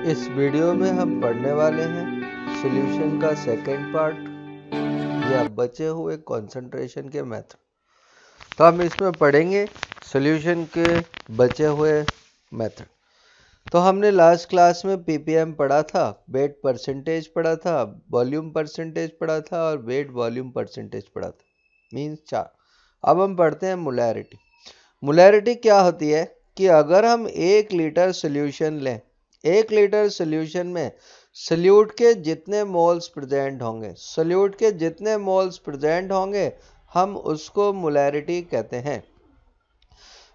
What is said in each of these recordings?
इस वीडियो में हम पढ़ने वाले हैं सॉल्यूशन का सेकंड पार्ट या बचे हुए कंसंट्रेशन के मेथड। तो हम इसमें पढ़ेंगे सॉल्यूशन के बचे हुए मेथड। तो हमने लास्ट क्लास में पीपीएम पढ़ा था, वेट परसेंटेज पढ़ा था, वॉल्यूम परसेंटेज पढ़ा था और वेट वॉल्यूम परसेंटेज पढ़ा था, मीन्स 4। अब हम पढ़ते हैं मोलैरिटी। मोलैरिटी क्या होती है कि अगर हम 1 लीटर सॉल्यूशन लें, 1 लीटर सॉल्यूशन में सॉल्यूट के जितने मोल्स प्रेजेंट होंगे, सॉल्यूट के जितने मोल्स प्रेजेंट होंगे हम उसको मोलैरिटी कहते हैं।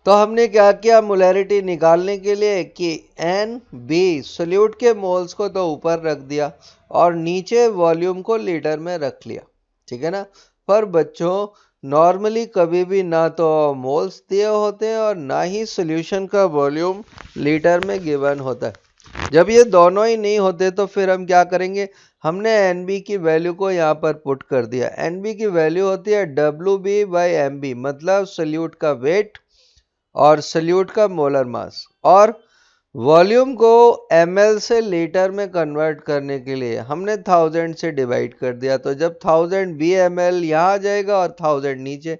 तो हमने क्या किया मोलैरिटी निकालने के लिए कि एन बी सॉल्यूट के मोल्स को तो ऊपर रख दिया और नीचे वॉल्यूम को लीटर में रख लिया, ठीक है ना। पर बच्चों नॉर्मली कभी भी ना तो मोल्स दिए होते हैं और ना ही सॉल्यूशन का वॉल्यूम लीटर में गिवन होता है। जब ये दोनों ही नहीं होते तो फिर हम क्या करेंगे, हमने एनबी की वैल्यू को यहाँ पर पुट कर दिया। एनबी की वैल्यू होती है WB/MB, मतलब सॉल्यूट का वेट और सॉल्यूट का मोलर मास, और वॉल्यूम को ml से लीटर में कन्वर्ट करने के लिए हमने 1000 से डिवाइड कर दिया। तो जब 1000 VML यहाँ आ जाएगा और 1000 नीचे,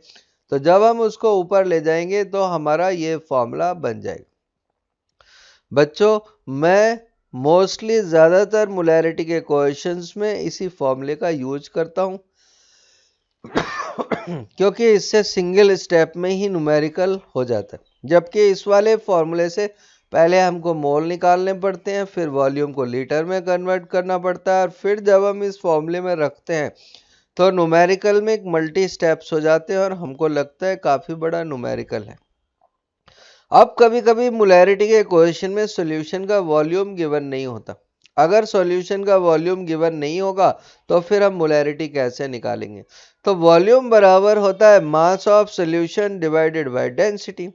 तो जब हम उसको ऊपर ले जाएंगे तो हमारा ये फॉर्मूला बन जाएगा। बच्चों मैं मोस्टली ज़्यादातर मोलैरिटी के क्वेश्चंस में इसी फॉर्मूले का यूज करता हूँ क्योंकि इससे सिंगल स्टेप में ही न्यूमेरिकल हो जाता है। जबकि इस वाले फॉर्मूले से पहले हमको मोल निकालने पड़ते हैं, फिर वॉल्यूम को लीटर में कन्वर्ट करना पड़ता है, और फिर जब हम इस फॉर्मूले में रखते हैं तो न्यूमेरिकल में एक मल्टी स्टेप्स हो जाते हैं और हमको लगता है काफ़ी बड़ा न्यूमेरिकल है। अब कभी कभी मोलैरिटी के क्वेश्चन में सॉल्यूशन का वॉल्यूम गिवन नहीं होता। अगर सॉल्यूशन का वॉल्यूम गिवन नहीं होगा तो फिर हम मोलैरिटी कैसे निकालेंगे। तो वॉल्यूम बराबर होता है mass of solution divided by density.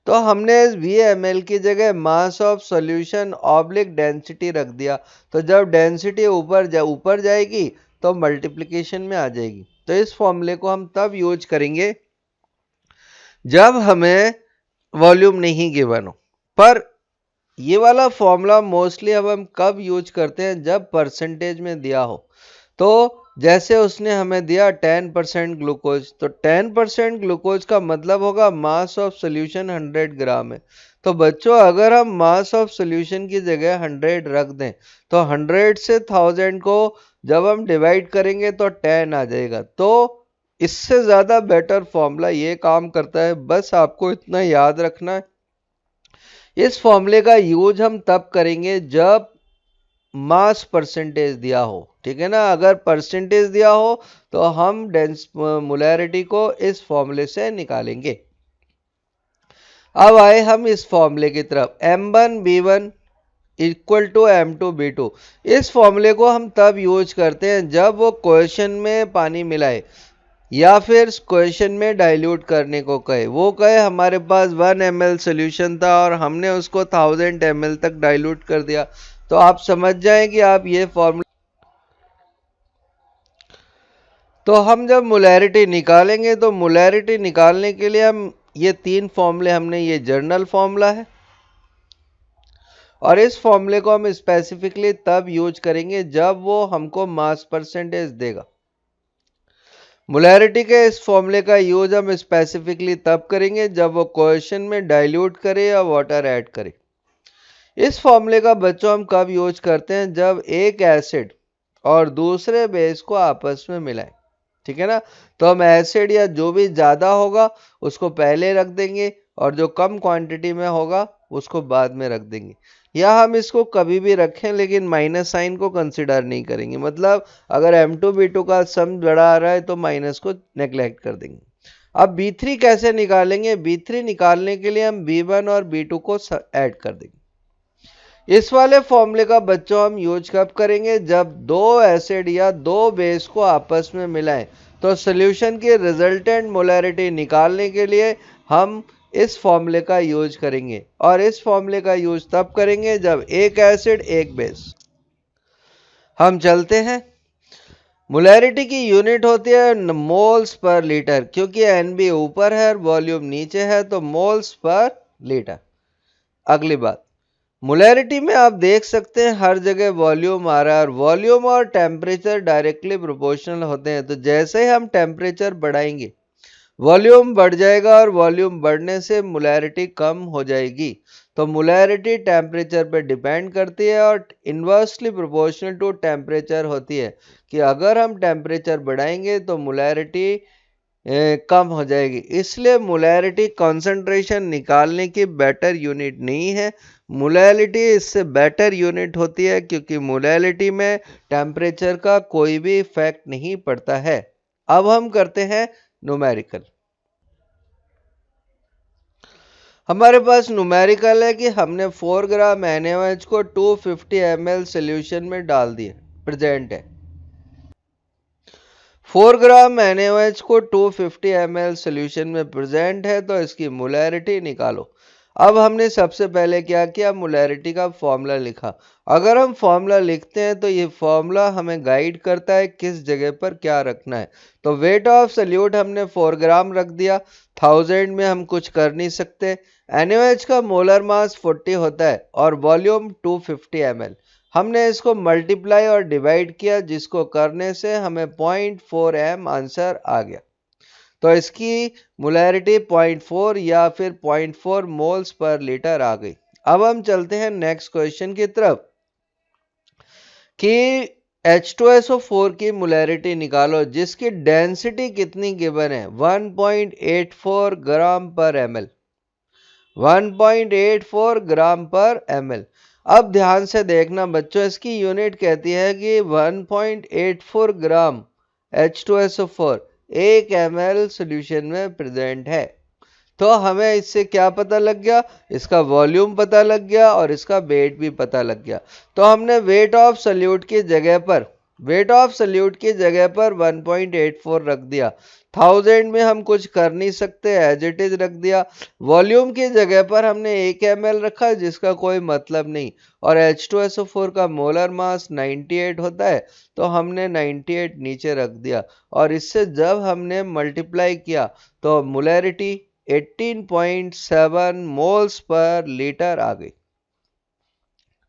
तो हमने इस VML की जगह mass of solution oblique density रख दिया। तो जब डेंसिटी ऊपर जाएगी तो मल्टीप्लिकेशन में आ जाएगी। तो इस फॉर्मूले को हम तब यूज करेंगे जब हमें वॉल्यूम नहीं गिवन हो। पर ये वाला फॉर्मूला मोस्टली अब हम कब यूज करते हैं, जब परसेंटेज में दिया हो। तो जैसे उसने हमें दिया 10% ग्लूकोज, तो 10% ग्लूकोज का मतलब होगा मास ऑफ सोल्यूशन 100 ग्राम है। तो बच्चों अगर हम मास ऑफ सोल्यूशन की जगह 100 रख दें तो 100 से 1000 को जब हम डिवाइड करेंगे तो 10 आ जाएगा। तो इससे ज़्यादा बेटर फॉर्मूला ये काम करता है, बस आपको इतना याद रखना है। इस फॉर्मूले का यूज हम तब करेंगे जब मास परसेंटेज दिया हो, ठीक है ना। अगर परसेंटेज दिया हो तो हम मोलैरिटी को इस फॉर्मूले से निकालेंगे। अब आए हम इस फॉर्मूले की तरफ, M1B1 इक्वल टू M2B2। इस फॉर्मूले को हम तब यूज करते हैं जब वो क्वेश्चन में पानी मिलाए या फिर क्वेश्चन में डाइल्यूट करने को कहे। वो कहे हमारे पास 1 ml सोल्यूशन था और हमने उसको 1000 ml तक डाइल्यूट कर दिया, तो आप समझ जाएं कि आप ये फॉर्मूला। तो हम जब मोलैरिटी निकालेंगे तो मोलैरिटी निकालने के लिए हम ये 3 फॉर्मूले, हमने ये जर्नल फॉर्मूला है और इस फॉर्मूले को हम स्पेसिफिकली तब यूज करेंगे जब वो हमको मास परसेंटेज देगा। मोलैरिटी के इस फॉर्मूले का यूज हम स्पेसिफिकली तब करेंगे जब वो क्वेश्चन में डाइल्यूट करे या वाटर ऐड करे। इस फॉर्मूले का बच्चों हम कब यूज करते हैं, जब एक एसिड और दूसरे बेस को आपस में मिलाएं, ठीक है ना। तो हम एसिड या जो भी ज़्यादा होगा उसको पहले रख देंगे और जो कम क्वांटिटी में होगा उसको बाद में रख देंगे, या हम इसको कभी भी रखें लेकिन माइनस साइन को कंसिडर नहीं करेंगे। मतलब अगर M2B2 का सम बड़ा आ रहा है तो माइनस को नेग्लेक्ट कर देंगे। अब B3 कैसे निकालेंगे, B3 निकालने के लिए हम B1 और B2 को ऐड कर देंगे। इस वाले फॉर्मूले का बच्चों हम यूज कब करेंगे, जब दो एसिड या दो बेस को आपस में मिलाएं। तो सॉल्यूशन की रिजल्टेंट मोलैरिटी निकालने के लिए हम इस फॉर्मूले का यूज करेंगे, और इस फॉर्मूले का यूज तब करेंगे जब एक एसिड एक बेस। हम चलते हैं, मोलैरिटी की यूनिट होती है मोल्स पर लीटर, क्योंकि NB ऊपर है और वॉल्यूम नीचे है तो मोल्स पर लीटर। अगली बात, मोलैरिटी में आप देख सकते हैं हर जगह वॉल्यूम आ रहा है और वॉल्यूम और टेम्परेचर डायरेक्टली प्रोपोर्शनल होते हैं। तो जैसे ही हम टेम्परेचर बढ़ाएंगे वॉल्यूम बढ़ जाएगा और वॉल्यूम बढ़ने से मोलैरिटी कम हो जाएगी। तो मोलैरिटी टेम्परेचर पे डिपेंड करती है और इन्वर्सली प्रोपोर्शनल टू टेम्परेचर होती है कि अगर हम टेम्परेचर बढ़ाएंगे तो मोलैरिटी कम हो जाएगी। इसलिए मोलैरिटी कंसंट्रेशन निकालने की बेटर यूनिट नहीं है। मोलैरिटी इससे बेटर यूनिट होती है क्योंकि मोलैरिटी में टेम्परेचर का कोई भी इफेक्ट नहीं पड़ता है। अब हम करते हैं न्यूमेरिकल। हमारे पास न्यूमेरिकल है कि हमने 4 ग्राम NaOH को 250 ml सोल्यूशन में डाल दिया, प्रेजेंट है। 4 ग्राम NaOH को 250 ml सोल्यूशन में प्रेजेंट है, तो इसकी मोलैरिटी निकालो। अब हमने सबसे पहले क्या किया, मोलैरिटी का फॉर्मूला लिखा। अगर हम फॉर्मूला लिखते हैं तो ये फॉर्मूला हमें गाइड करता है किस जगह पर क्या रखना है। तो वेट ऑफ सोल्यूट हमने 4 ग्राम रख दिया, 1000 में हम कुछ कर नहीं सकते। NaOH का मोलर मास 40 होता है और वॉल्यूम 250 ml। हमने इसको मल्टीप्लाई और डिवाइड किया, जिसको करने से हमें 0.4 m आंसर आ गया। तो इसकी मोलैरिटी 0.4 या फिर 0.4 मोल्स पर लीटर आ गई। अब हम चलते हैं नेक्स्ट क्वेश्चन की तरफ कि H2SO4 की मोलैरिटी निकालो जिसकी डेंसिटी कितनी गिवन है, 1.84 ग्राम पर ml। 1.84 ग्राम पर ml। अब ध्यान से देखना बच्चों, इसकी यूनिट कहती है कि 1.84 ग्राम H2SO4 1 ml सॉल्यूशन में प्रेजेंट है। तो हमें इससे क्या पता लग गया, इसका वॉल्यूम पता लग गया और इसका वेट भी पता लग गया। तो हमने वेट ऑफ सोल्यूट की जगह पर 1.84 रख दिया। 1000 में हम कुछ कर नहीं सकते, एज इट इज रख दिया। वॉल्यूम की जगह पर हमने 1 ml रखा जिसका कोई मतलब नहीं, और H2SO4 का मोलर मास 98 होता है, तो हमने 98 नीचे रख दिया। और इससे जब हमने मल्टीप्लाई किया तो मोलैरिटी 18.7 मोल्स पर लीटर आ गई।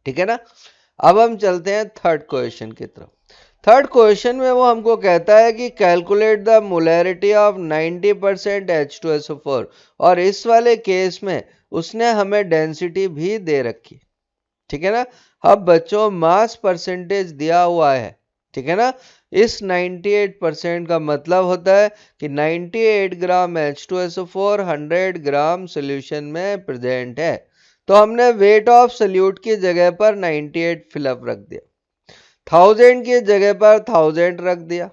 ठीक है ना। अब हम चलते हैं थर्ड क्वेश्चन की तरफ। थर्ड क्वेश्चन में वो हमको कहता है कि calculate the molarity of 90% H2SO4, और इस वाले केस में उसने हमें डेंसिटी भी दे रखी। ठीक है ना। अब बच्चों मास परसेंटेज दिया हुआ है, ठीक है ना। इस 98% का मतलब होता है कि 98 ग्राम H2SO4 100 ग्राम सोल्यूशन में प्रेजेंट है। तो हमने वेट ऑफ सोल्यूट की जगह पर 98 फिलअप रख दिया, 1000 की जगह पर 1000 रख दिया।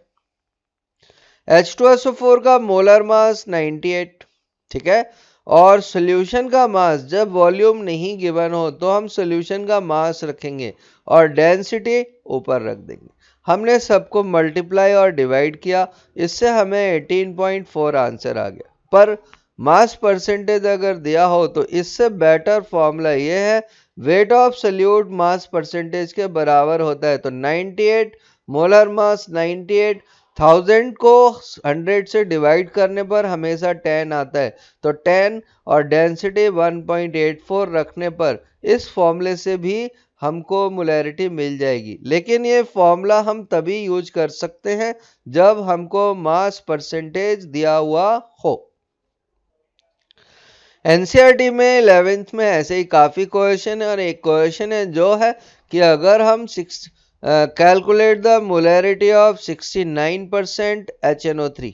H2SO4 का मोलर मास 98, ठीक है। और सॉल्यूशन का मास, जब वॉल्यूम नहीं गिवन हो तो हम सॉल्यूशन का मास रखेंगे और डेंसिटी ऊपर रख देंगे। हमने सबको मल्टीप्लाई और डिवाइड किया, इससे हमें 18.4 आंसर आ गया। पर मास परसेंटेज अगर दिया हो तो इससे बेटर फॉर्मूला ये है, weight of solute mass percentage के बराबर होता है। तो 98 मोलर मास 98, 1000 को 100 से डिवाइड करने पर हमेशा 10 आता है, तो 10 और डेंसिटी 1.84 रखने पर इस फॉर्मूले से भी हमको मोलैरिटी मिल जाएगी। लेकिन ये फॉर्मूला हम तभी यूज कर सकते हैं जब हमको मास परसेंटेज दिया हुआ हो। एनसीईआरटी में 11th में ऐसे ही काफी क्वेश्चन है, और एक क्वेश्चन है जो है कि अगर हम calculate the molarity of 69% HNO3,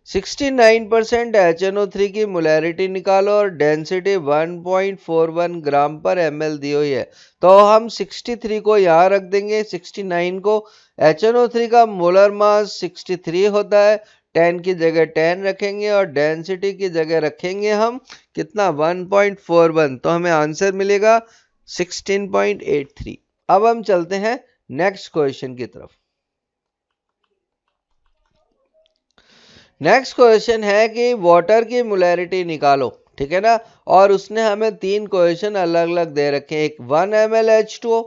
69% HNO3 की मोलैरिटी निकालो और डेंसिटी 1.41 ग्राम पर ml दी हुई है। तो हम 63 को यहाँ रख देंगे, 69 को। HNO3 का मोलर मास 63 होता है, 10 की जगह 10 रखेंगे और डेंसिटी की जगह रखेंगे हम कितना, 1.41, तो हमें आंसर मिलेगा 16.83। अब हम चलते हैं नेक्स्ट क्वेश्चन की तरफ। नेक्स्ट क्वेश्चन है कि वाटर की मोलैरिटी निकालो, ठीक है ना। और उसने हमें 3 क्वेश्चन अलग अलग दे रखे हैं, एक 1 ml H2O,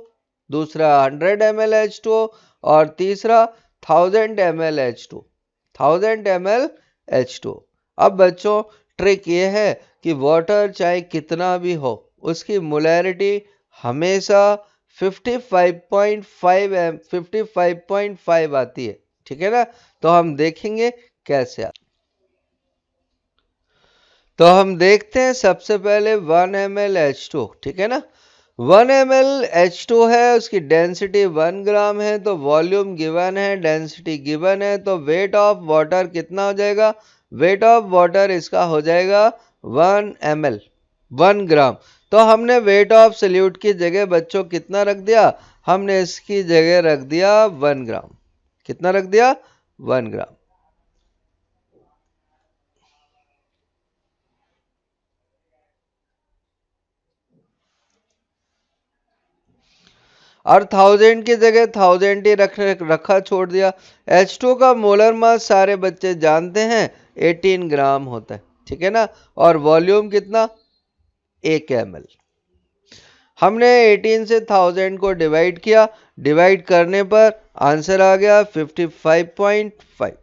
दूसरा 100 ml H2O और तीसरा 1000 ml H2O, 1000 ml H2O। अब बच्चों ट्रिक ये है कि वाटर चाहे कितना भी हो उसकी मोलैरिटी हमेशा 55.5 आती है, ठीक है ना। तो हम देखेंगे कैसे तो हम देखते हैं सबसे पहले 1 ml H2, ठीक है ना। 1 ml H2 है, उसकी डेंसिटी 1 ग्राम है, तो वॉल्यूम गिवन है, डेंसिटी गिवन है, तो वेट ऑफ वाटर कितना हो जाएगा? वेट ऑफ वाटर इसका हो जाएगा 1 ml 1 ग्राम। तो हमने वेट ऑफ सल्यूट की जगह बच्चों कितना रख दिया? हमने इसकी जगह रख दिया 1 ग्राम। कितना रख दिया? 1 ग्राम। और 1000 की जगह 1000 ही रखा छोड़ दिया। H2 का मोलर मास सारे बच्चे जानते हैं 18 ग्राम होता है, ठीक है ना। और वॉल्यूम कितना? 1 ml। हमने 18 से 1000 को डिवाइड किया, डिवाइड करने पर आंसर आ गया 55.5।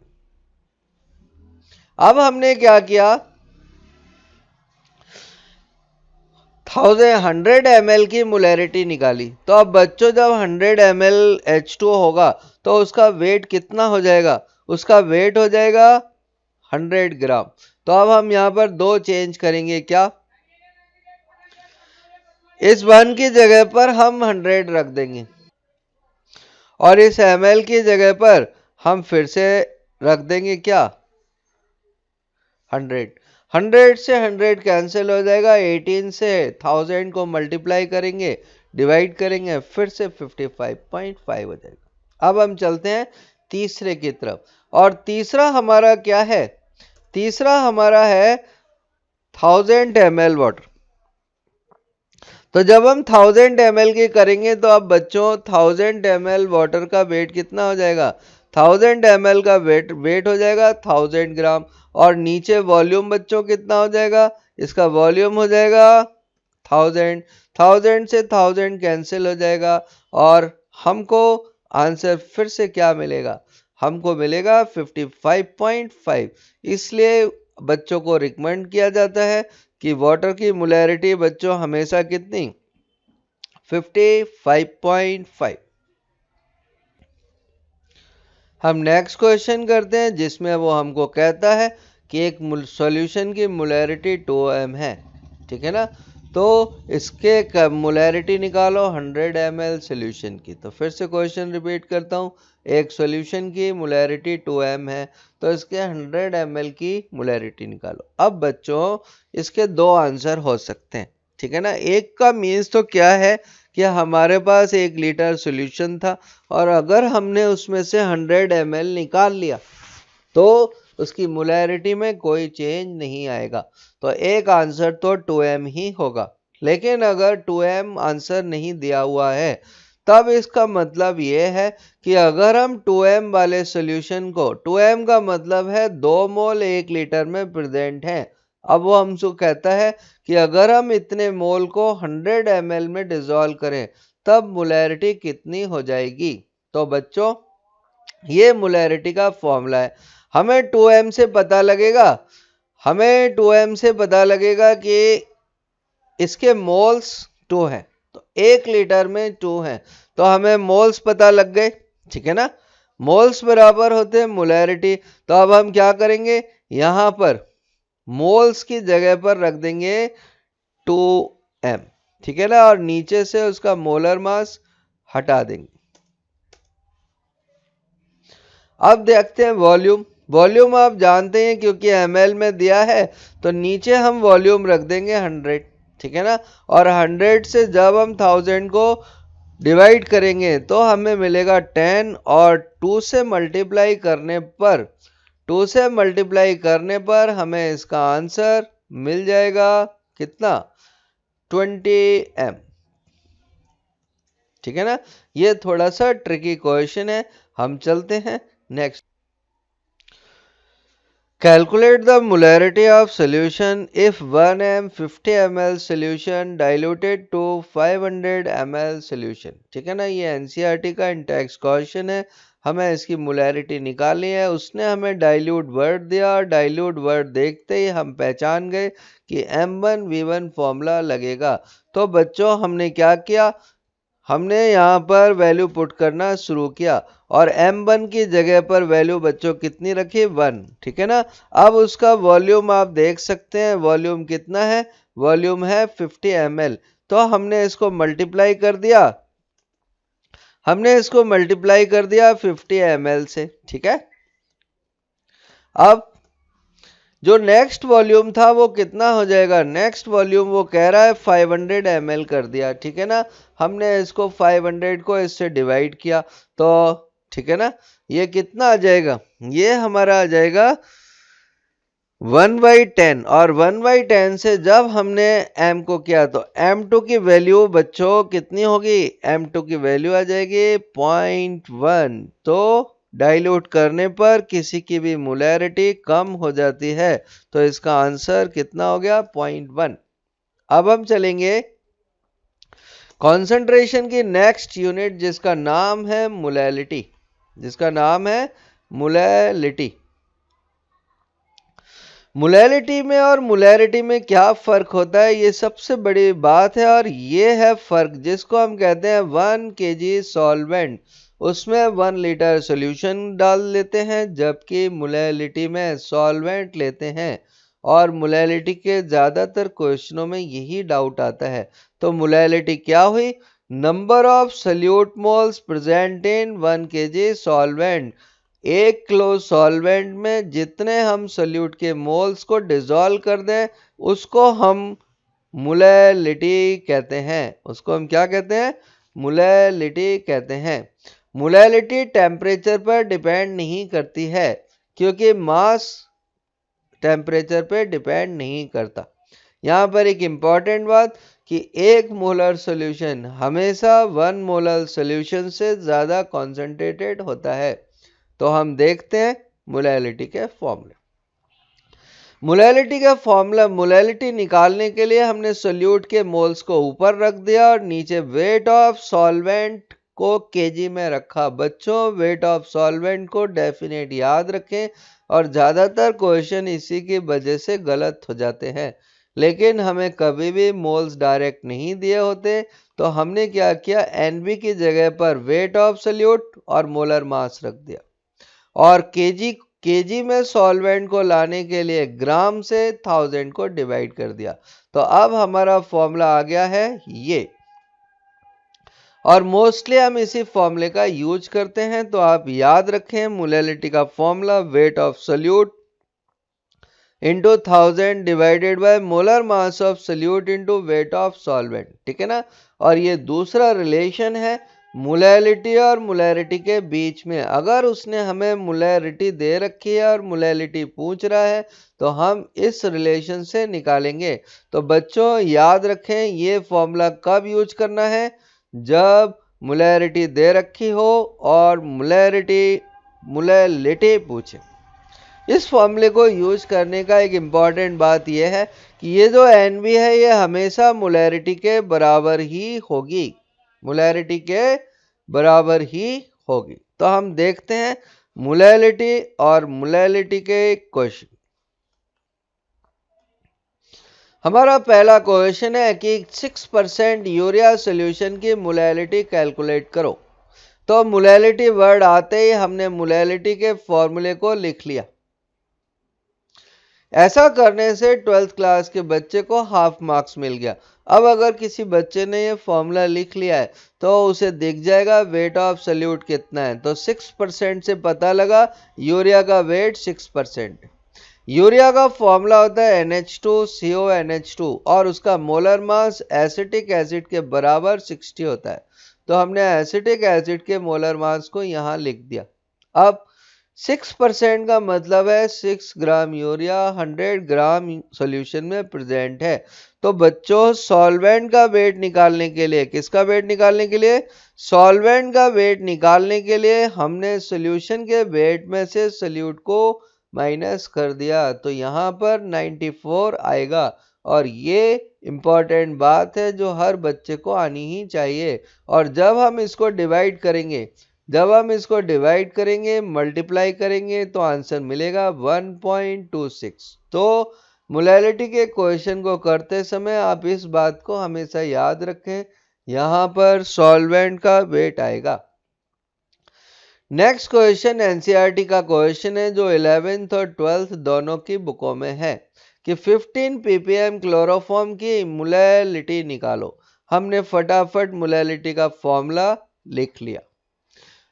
अब हमने क्या किया? 100 ml की मोलैरिटी निकाली। तो अब बच्चों जब 100 ml H2 होगा तो उसका वेट कितना हो जाएगा? उसका वेट हो जाएगा 100 ग्राम। तो अब हम यहाँ पर दो चेंज करेंगे। क्या? इस 1 की जगह पर हम 100 रख देंगे और इस ml की जगह पर हम फिर से रख देंगे क्या? 100। 100 से 100 कैंसिल हो जाएगा, 18 से 1000 को मल्टीप्लाई करेंगे, डिवाइड करेंगे, फिर से 55.5 हो जाएगा। अब हम चलते हैं तीसरे की तरफ। और तीसरा हमारा क्या है? तीसरा हमारा है 1000 ml वाटर। तो जब हम 1000 ml की करेंगे तो अब बच्चों 1000 ml वाटर का वेट कितना हो जाएगा? 1000 ml का वेट हो जाएगा 1000 ग्राम। और नीचे वॉल्यूम बच्चों कितना हो जाएगा? इसका वॉल्यूम हो जाएगा 1000। 1000 से 1000 कैंसिल हो जाएगा और हमको आंसर फिर से क्या मिलेगा? हमको मिलेगा 55.5। इसलिए बच्चों को रिकमेंड किया जाता है कि वाटर की मोलैरिटी बच्चों हमेशा कितनी? 55.5। हम नेक्स्ट क्वेश्चन करते हैं जिसमें वो हमको कहता है कि एक सॉल्यूशन की मोलैरिटी 2m है, ठीक है ना। तो इसके मोलैरिटी निकालो 100 ml सॉल्यूशन की। तो फिर से क्वेश्चन रिपीट करता हूँ। एक सॉल्यूशन की मोलैरिटी 2m है, तो इसके 100 ml की मोलैरिटी निकालो। अब बच्चों इसके दो आंसर हो सकते हैं, ठीक है ना। एक का मीन्स तो क्या है कि हमारे पास 1 लीटर सॉल्यूशन था और अगर हमने उसमें से 100 ml निकाल लिया तो उसकी मोलैरिटी में कोई चेंज नहीं आएगा। तो एक आंसर तो 2m ही होगा। लेकिन अगर 2m आंसर नहीं दिया हुआ है तब इसका मतलब ये है कि अगर हम 2m वाले सॉल्यूशन को, 2m का मतलब है 2 मोल 1 लीटर में प्रेजेंट है। अब वो हमसे कहता है कि अगर हम इतने मोल को 100 ml में डिसॉल्व करें तब मोलैरिटी कितनी हो जाएगी। तो बच्चों ये मोलैरिटी का फॉर्मूला है। हमें 2m से पता लगेगा, हमें 2m से पता लगेगा कि इसके मोल्स 2 हैं। तो 1 लीटर में 2 हैं, तो हमें मोल्स पता लग गए, ठीक है ना। मोल्स बराबर होते हैं मोलैरिटी। तो अब हम क्या करेंगे? यहां पर मोल्स की जगह पर रख देंगे 2m, ठीक है ना। और नीचे से उसका मोलर मास हटा देंगे। अब देखते हैं वॉल्यूम। वॉल्यूम आप जानते हैं क्योंकि ml में दिया है, तो नीचे हम वॉल्यूम रख देंगे 100, ठीक है ना। और 100 से जब हम 1000 को डिवाइड करेंगे तो हमें मिलेगा 10 और 2 से मल्टीप्लाई करने पर 2 से मल्टीप्लाई करने पर हमें इसका आंसर मिल जाएगा कितना? 20m, ठीक है ना। ये थोड़ा सा ट्रिकी क्वेश्चन है। हम चलते हैं next. Calculate the molarity of solution if 1m 50 ml solution diluted to 500 ml solution, ठीक है ना। ये NCERT का इंटेक्स क्वेश्चन है। हमें इसकी मोलैरिटी निकालनी है। उसने हमें डाइल्यूट वर्ड दिया और डाइल्यूट वर्ड देखते ही हम पहचान गए कि M1V1 फॉर्मूला लगेगा। तो बच्चों हमने क्या किया, हमने यहाँ पर वैल्यू पुट करना शुरू किया और M1 की जगह पर वैल्यू बच्चों कितनी रखी, 1, ठीक है ना। अब उसका वॉल्यूम आप देख सकते हैं, वॉल्यूम कितना है, वॉल्यूम है 50 ml। तो हमने इसको मल्टीप्लाई कर दिया, 50 ml से, ठीक है। अब जो नेक्स्ट वॉल्यूम था वो कितना हो जाएगा, नेक्स्ट वॉल्यूम वो कह रहा है 500 ml कर दिया, ठीक है ना। हमने इसको 500 को इससे डिवाइड किया तो ठीक है ना, ये कितना आ जाएगा, ये हमारा आ जाएगा 1/10। और 1/10 से जब हमने m को किया तो m2 की वैल्यू बच्चों कितनी होगी, m2 की वैल्यू आ जाएगी 0.1। तो डाइल्यूट करने पर किसी की भी मोलैरिटी कम हो जाती है, तो इसका आंसर कितना हो गया, 0.1। अब हम चलेंगे कॉन्सेंट्रेशन की नेक्स्ट यूनिट जिसका नाम है मोलैलिटी, मोलैलिटी में और मोलैरिटी में क्या फर्क होता है, ये सबसे बड़ी बात है। और ये है फर्क जिसको हम कहते हैं 1 kg सॉल्वेंट, उसमें 1 लीटर सॉल्यूशन डाल लेते हैं, जबकि मोलैलिटी में सॉल्वेंट लेते हैं। और मोलैलिटी के ज़्यादातर क्वेश्चनों में यही डाउट आता है। तो मोलैलिटी क्या हुई, number of solute moles present in 1 kg solvent. 1 kilo solvent में जितने हम सल्यूट के मोल्स को डिसॉल्व कर दें उसको हम मोलैलिटी कहते हैं, उसको हम क्या कहते हैं, मोलैलिटी कहते हैं। मोलैलिटी टेम्परेचर पर डिपेंड नहीं करती है क्योंकि मास टेम्परेचर पर डिपेंड नहीं करता। यहाँ पर एक इम्पॉर्टेंट बात कि 1 मोलर सॉल्यूशन हमेशा 1 मोलर सॉल्यूशन से ज़्यादा कॉन्सेंट्रेटेड होता है। तो हम देखते हैं मोलैलिटी के फॉर्मूले। मोलैलिटी निकालने के लिए हमने सोल्यूट के मोल्स को ऊपर रख दिया और नीचे वेट ऑफ सॉल्वेंट को केजी में रखा। बच्चों वेट ऑफ सॉल्वेंट को डेफिनेट याद रखें और ज़्यादातर क्वेश्चन इसी की वजह से गलत हो जाते हैं। लेकिन हमें कभी भी मोल्स डायरेक्ट नहीं दिए होते, तो हमने क्या किया, एनबी की जगह पर वेट ऑफ सोल्यूट और मोलर मास रख दिया और केजी में सॉल्वेंट को लाने के लिए ग्राम से 1000 को डिवाइड कर दिया। तो अब हमारा फॉर्मूला आ गया है ये, और मोस्टली हम इसी फॉर्मूले का यूज करते हैं। तो आप याद रखें मोलैलिटी का formula weight of solute into 1000 divided by molar mass of solute into weight of solvent, ठीक है ना। और ये दूसरा रिलेशन है मोलैलिटी और मोलैरिटी के बीच में। अगर उसने हमें मोलैरिटी दे रखी है और मोलैलिटी पूछ रहा है तो हम इस रिलेशन से निकालेंगे। तो बच्चों याद रखें ये फॉर्मूला कब यूज करना है, जब मोलैरिटी दे रखी हो और मोलैलिटी पूछे। इस फॉर्मूले को यूज करने का एक इम्पॉर्टेंट बात यह है कि ये जो NB है ये हमेशा मोलैरिटी के बराबर ही होगी, तो हम देखते हैं मोलैलिटी और मोलैलिटी के क्वेश्चन। हमारा पहला क्वेश्चन है कि 6% यूरिया सॉल्यूशन की मोलैलिटी कैलकुलेट करो। तो मोलैलिटी वर्ड आते ही हमने मोलैलिटी के फॉर्मूले को लिख लिया। ऐसा करने से 12th क्लास के बच्चे को हाफ मार्क्स मिल गया। अब अगर किसी बच्चे ने ये फॉर्मूला लिख लिया है तो उसे दिख जाएगा वेट ऑफ सोल्यूट कितना है। तो 6% से पता लगा यूरिया का वेट 6%। यूरिया का फॉर्मूला होता है NH2CONH2 और उसका मोलर मास एसिटिक एसिड के बराबर 60 होता है। तो हमने एसिटिक एसिड के मोलर मास को यहाँ लिख दिया। अब 6% का मतलब है 6 ग्राम यूरिया 100 ग्राम सॉल्यूशन में प्रेजेंट है। तो बच्चों सॉल्वेंट का वेट निकालने के लिए, किसका वेट निकालने के लिए, सॉल्वेंट का वेट निकालने के लिए हमने सॉल्यूशन के वेट में से सोल्यूट को माइनस कर दिया। तो यहाँ पर 94 आएगा और ये इम्पॉर्टेंट बात है जो हर बच्चे को आनी ही चाहिए। और जब हम इसको डिवाइड करेंगे जब हम इसको डिवाइड करेंगे, मल्टीप्लाई करेंगे तो आंसर मिलेगा 1.26। तो मोलैलिटी के क्वेश्चन को करते समय आप इस बात को हमेशा याद रखें, यहाँ पर सॉल्वेंट का वेट आएगा। नेक्स्ट क्वेश्चन एनसीईआरटी का क्वेश्चन है जो 11th और 12th दोनों की बुकों में है कि 15 ppm क्लोरोफॉर्म की मोलैलिटी निकालो। हमने फटाफट मोलैलिटी का फॉर्मूला लिख लिया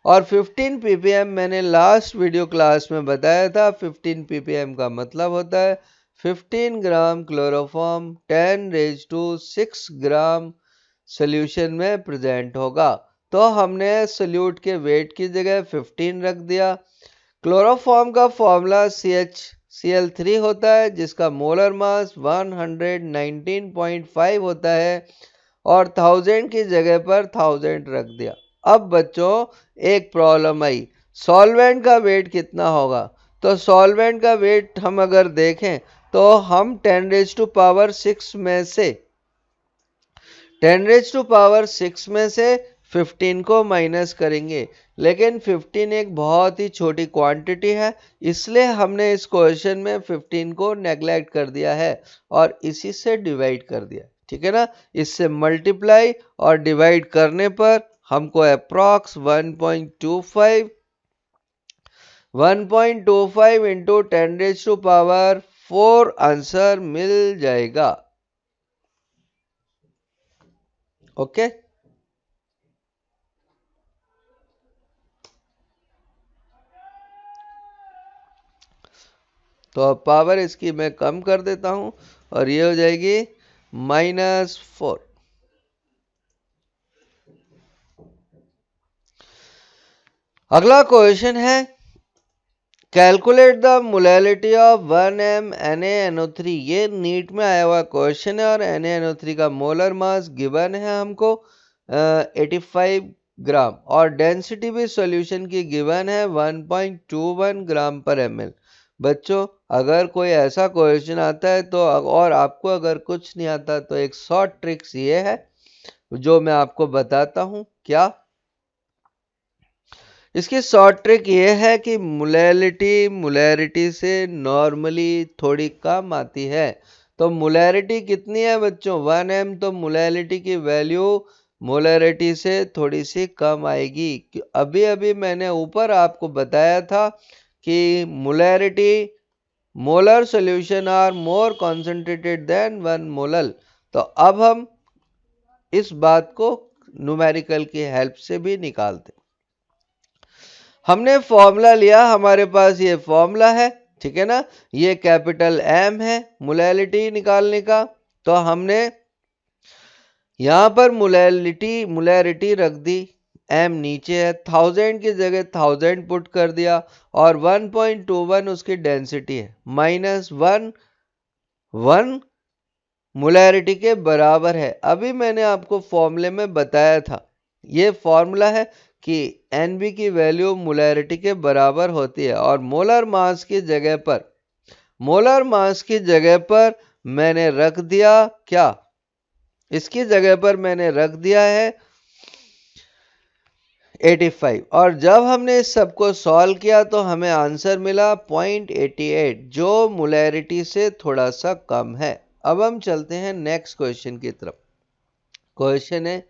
और 15 ppm मैंने लास्ट वीडियो क्लास में बताया था। 15 ppm का मतलब होता है 15 ग्राम क्लोरोफॉर्म 10⁻⁶ ग्राम सोल्यूशन में प्रेजेंट होगा। तो हमने सोल्यूट के वेट की जगह 15 रख दिया। क्लोरोफॉर्म का फॉर्मूला CHCl3 होता है जिसका मोलर मास 119.5 होता है और 1000 की जगह पर 1000 रख दिया। अब बच्चों एक प्रॉब्लम आई, सॉल्वेंट का वेट कितना होगा? तो सॉल्वेंट का वेट हम अगर देखें तो हम 10⁻⁶ में से 10⁻⁶ में से 15 को माइनस करेंगे, लेकिन 15 एक बहुत ही छोटी क्वांटिटी है, इसलिए हमने इस क्वेश्चन में 15 को नेग्लेक्ट कर दिया है और इसी से डिवाइड कर दिया। ठीक है ना, इससे मल्टीप्लाई और डिवाइड करने पर हमको अप्रॉक्स 1.25 इंटू 10⁻⁴ आंसर मिल जाएगा। ओके तो अब पावर इसकी मैं कम कर देता हूं और ये हो जाएगी -4। अगला क्वेश्चन है calculate the molality of 1m NaNO3। ये नीट में आया हुआ क्वेश्चन है और NaNO3 का मोलर मास गिवन है हमको 85 ग्राम और डेंसिटी भी सॉल्यूशन की गिवन है 1.21 ग्राम पर ml। बच्चों अगर कोई ऐसा क्वेश्चन आता है तो और आपको अगर कुछ नहीं आता तो एक शॉर्ट ट्रिक्स ये है जो मैं आपको बताता हूं। क्या इसकी शॉर्ट ट्रिक ये है कि मोलैरिटी से नॉर्मली थोड़ी कम आती है। तो मोलैरिटी कितनी है बच्चों? 1m, तो मोलैरिटी की वैल्यू मोलैरिटी से थोड़ी सी कम आएगी। अभी अभी मैंने ऊपर आपको बताया था कि molarity molar solution are more concentrated than 1 molar. तो अब हम इस बात को न्यूमेरिकल की हेल्प से भी निकालते। हमने फॉर्मूला लिया, हमारे पास ये फॉर्मूला है, ठीक है ना, ये कैपिटल M है मोलैलिटी निकालने का। तो हमने यहां पर मोलैरिटी रख दी, M नीचे है, 1000 की जगह 1000 पुट कर दिया और 1.21 उसकी डेंसिटी है, -1 मोलैरिटी के बराबर है। अभी मैंने आपको फॉर्मूले में बताया था, ये फॉर्मूला है कि Nb की वैल्यू मोलैरिटी के बराबर होती है और मोलर मास की जगह पर मैंने रख दिया क्या? इसकी जगह पर मैंने रख दिया है 85 और जब हमने इस सबको सॉल्व किया तो हमें आंसर मिला 0.88 जो मोलैरिटी से थोड़ा सा कम है। अब हम चलते हैं नेक्स्ट क्वेश्चन की तरफ। क्वेश्चन है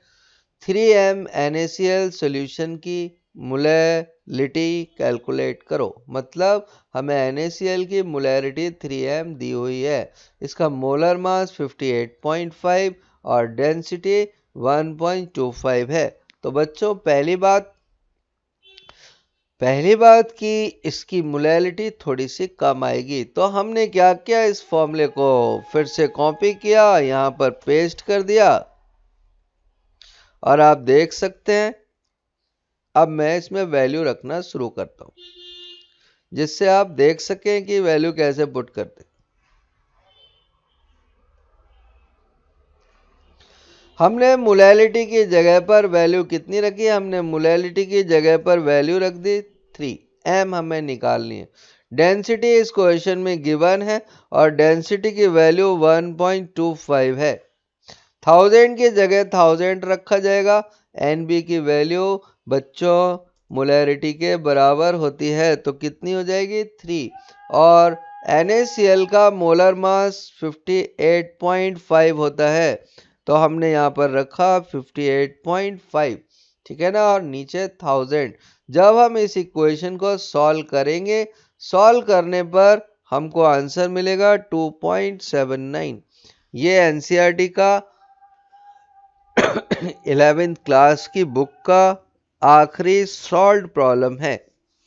3m NaCl सॉल्यूशन की मोलैलिटी कैलकुलेट करो। मतलब हमें NaCl की मोलैरिटी 3m दी हुई है, इसका मोलर मास 58.5 और डेंसिटी 1.25 है। तो बच्चों पहली बात कि इसकी मोलैलिटी थोड़ी सी कम आएगी। तो हमने क्या किया, इस फॉर्मूले को फिर से कॉपी किया, यहां पर पेस्ट कर दिया और आप देख सकते हैं अब मैं इसमें वैल्यू रखना शुरू करता हूं जिससे आप देख सकें कि वैल्यू कैसे पुट करते। हमने मोलैलिटी की जगह पर वैल्यू कितनी रखी? हमने मोलैलिटी की जगह पर वैल्यू रख दी 3m, हमें निकालनी है। डेंसिटी इस क्वेश्चन में गिवन है और डेंसिटी की वैल्यू 1.25 है। 1000 की जगह 1000 रखा जाएगा। Nb की वैल्यू बच्चों मोलैरिटी के बराबर होती है तो कितनी हो जाएगी 3। और NaCl का मोलर मास 58.5 होता है तो हमने यहाँ पर रखा 58.5, ठीक है ना, और नीचे 1000। जब हम इस इक्वेशन को सॉल्व करेंगे, सॉल्व करने पर हमको आंसर मिलेगा 2.79। ये NCERT का 11th क्लास की बुक का आखिरी सॉल्व प्रॉब्लम है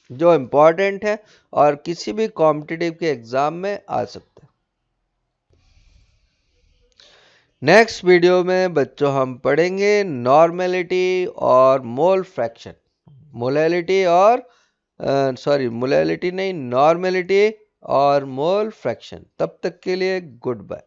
जो इम्पोर्टेंट है और किसी भी कॉम्पिटिटिव के एग्जाम में आ सकता है। नेक्स्ट वीडियो में बच्चों हम पढ़ेंगे नॉर्मेलिटी और मोल फ्रैक्शन, मोलैलिटी और मोलैलिटी नहीं, नॉर्मेलिटी और मोल फ्रैक्शन। तब तक के लिए गुड बाय।